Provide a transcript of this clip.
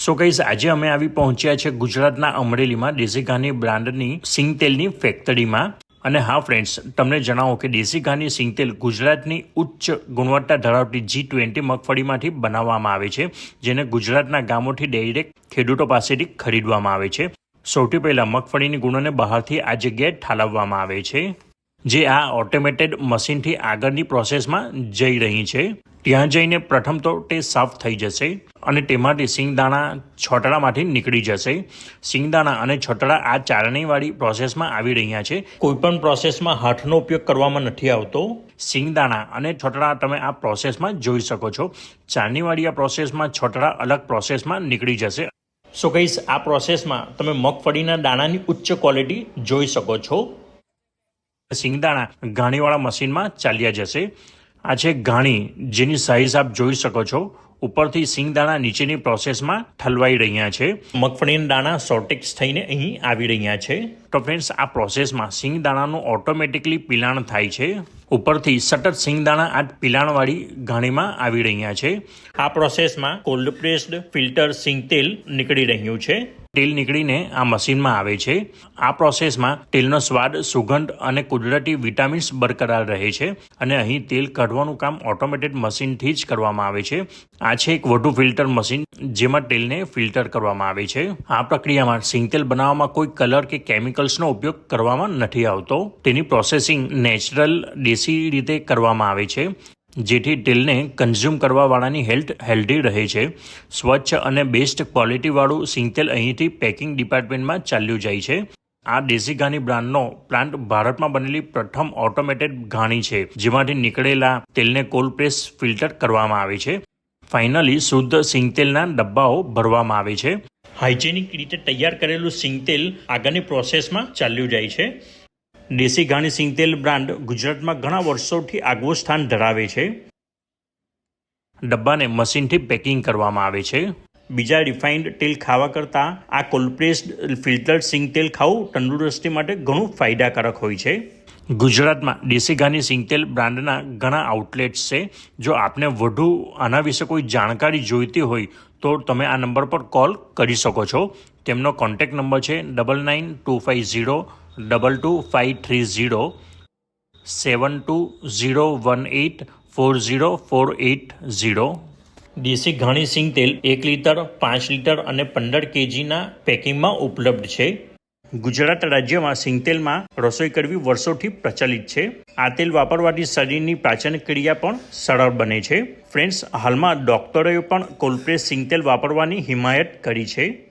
So guys આજે અમે આવી પહોંચ્યા છે ગુજરાતના અમરેલીમાં દેશી ઘાની બ્રાન્ડની સિંગ તેલની ફેક્ટરીમાં. અને હા ફ્રેન્ડ્સ, તમને જણાવો કે દેશી ઘાની સિંગ તેલ ગુજરાતની ઉચ્ચ ગુણવત્તા ધરાવતી G20 મગફળીમાંથી બનાવવામાં આવે છે, જેને ગુજરાતના ગામોથી ડાયરેક્ટ ખેડૂતો પાસેથી ખરીદવામાં આવે છે. સૌથી પહેલાં મગફળીની ગુણોને બહારથી આ જગ્યાએ ઠાલવવામાં આવે છે, જે આ ઓટોમેટેડ મશીનથી આગળની પ્રોસેસમાં જઈ રહી છે. ત્યાં જઈને પ્રથમ તો તે સાફ થઈ જશે અને તેમાંથી સિંગદાણા છોતરામાંથી નીકળી જશે. સિંગદાણા અને છોતરા આ ચાળણીવાળી પ્રોસેસમાં આવી રહ્યા છે. કોઈપણ પ્રોસેસમાં હાથનો ઉપયોગ કરવામાં નથી આવતો. સિંગદાણા અને છોતરા તમે આ પ્રોસેસમાં જોઈ શકો છો. ચાળણીવાળી આ પ્રોસેસમાં છોતરા અલગ પ્રોસેસમાં નીકળી જશે. સો ગાઈસ, આ પ્રોસેસમાં તમે મગફળીના દાણાની ઉચ્ચ ક્વોલિટી જોઈ શકો છો. સિંગદાણા ઘાણીવાળા મશીનમાં ચાલ્યા જશે. આ છે ઘાણી, જેની સાઇઝ આપ જોઈ શકો છો. ઉપરથી સિંગદાણા નીચેની પ્રોસેસમાં ઠલવાઈ રહ્યા છે. મગફળીના દાણા સોર્ટેક્સ થઈને અહીં આવી રહ્યા છે. તો ફ્રેન્ડ્સ, આ પ્રોસેસમાં સિંગદાણાનું ઓટોમેટિકલી પિલાણ થાય છે. ઉપરથી સતત સિંગદાણા આ પિલાણવાળી ઘાણીમાં આવી રહ્યા છે. આ પ્રોસેસમાં કોલ્ડ પ્રેસ્ડ ફિલ્ટર સિંગ તેલ નીકળી રહ્યું છે. તેલ નીકળીને આ મશીનમાં આવે છે. આ પ્રોસેસમાં તેલનો સ્વાદ, સુગંધ અને કુદરતી વિટામિન્સ બરકરાર રહે છે. અને અહીં તેલ કાઢવાનું કામ ઓટોમેટેડ મશીનથી જ કરવામાં આવે છે. આ છે એક વધુ ફિલ્ટર મશીન, જેમાં તેલને ફિલ્ટર કરવામાં આવે છે. આ પ્રક્રિયામાં સિંગતેલ બનાવવામાં કોઈ કલર કે કેમિકલ્સનો ઉપયોગ કરવામાં નથી આવતો. તેની પ્રોસેસિંગ નેચરલ દેશી રીતે કરવામાં આવે છે, જેથી તેલને કન્ઝ્યુમ કરવાવાળાની હેલ્થ હેલ્ધી રહે છે. સ્વચ્છ અને બેસ્ટ ક્વોલિટીવાળું સિંગતેલ અહીંથી પેકિંગ ડિપાર્ટમેન્ટમાં ચાલ્યું જાય છે. આ દેશી ઘાની બ્રાન્ડનો પ્લાન્ટ ભારતમાં બનેલી પ્રથમ ઓટોમેટેડ ઘાણી છે, જેમાંથી નીકળેલા તેલને કોલ્ડ પ્રેસ ફિલ્ટર કરવામાં આવે છે. ફાઇનલી શુદ્ધ સિંગતેલના ડબ્બાઓ ભરવામાં આવે છે. હાઇજેનિક રીતે તૈયાર કરેલું સિંગતેલ આગળની પ્રોસેસમાં ચાલ્યું જાય છે. દેશી ઘાની સિંગતેલ બ્રાન્ડ ગુજરાતમાં ઘણા વર્ષોથી આગવું સ્થાન ધરાવે છે. ડબ્બાને મશીનથી પેકિંગ કરવામાં આવે છે. બીજા રિફાઇન્ડ તેલ ખાવા કરતાં આ કોલ્ડ પ્રેસ્ડ ફિલ્ટર્ડ સિંગતેલ ખાવું તંદુરસ્તી માટે ઘણું ફાયદાકારક હોય છે. ગુજરાતમાં દેશી ઘાની સિંગતેલ બ્રાન્ડના ઘણા આઉટલેટ્સ છે. જો આપને વધુ આના વિશે કોઈ જાણકારી જોઈતી હોય તો તમે આ નંબર પર કોલ કરી શકો છો. તેમનો કોન્ટેક્ટ નંબર છે 9925022530 7201840480. દેશી ઘાણી સિંગતેલ 1 લીટર, 5 લીટર અને 15 kgના પેકિંગમાં ઉપલબ્ધ છે. ગુજરાત રાજ્યમાં સિંગતેલમાં રસોઈ કરવી વર્ષોથી પ્રચલિત છે. આ તેલ વાપરવાથી શરીરની પાચન ક્રિયા પણ સરળ બને છે. ફ્રેન્ડ્સ, હાલમાં ડોક્ટરોએ પણ કોલ્ડ પ્રેસ સિંગતેલ વાપરવાની હિમાયત કરી છે.